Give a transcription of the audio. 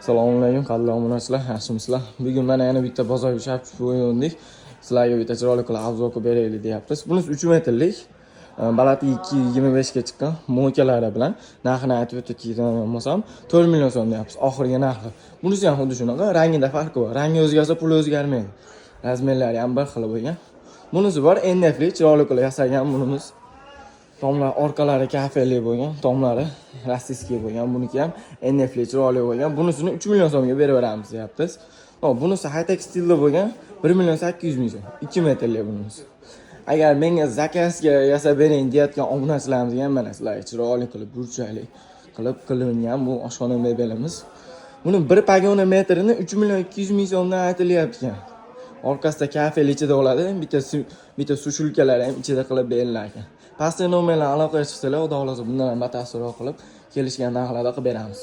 Assalomu alaykum, qanday yaxshimisizlar? Bugun mana yana bitta bozor ushlab qo'ydik. Sizlarga bitta chiroyli qilib obzor qilib beraylik deyapmiz. Bunisi 3 metrlik, balati 2.25 ga chiqqan mo'kalari bilan narxini aytib o'tayotgan bo'lsam, 4 million so'm deyapmiz. Oxirgi narxi. Bunisi ham xuddi shunaqa, rangida farqi bor. Rangi o'zgarsa, puli o'zgarmaydi. Razmerlari ham bir xil bo'lgan. Bunisi bor, NF'li, chiroyli qilib yasagan bunimiz. Tomlar orqalari kafeli bo'lgan, tomlari rossiyskiy bo'lgan. Buniki ham NF'li chiroyli bo'lgan. Bunisini 3 million so'mga beraveramiz deyapmiz. Bunisi high-tech stilda bo'lgan, 1 million 800 ming so'm. 2 metrli bunisi. Agar menga zakazga yasab bering deyotgan obunachilarimiz ham mana sizlarga chiroyli qilib burchakli qilib qilingan bu oshxona mebelimiz. Buni bir pagona metrini 3 million 200 ming so'mdan aytilyapti. Orqasida kafel ichida bo'ladi, bitta sushulkalari ham ichida qilib berilgan ekan. Pastki nomerlarga aloqaga chiqsanglar, xudo xolasa bundan ham batafsilroq qilib kelishgan narxlarda qilib beramiz.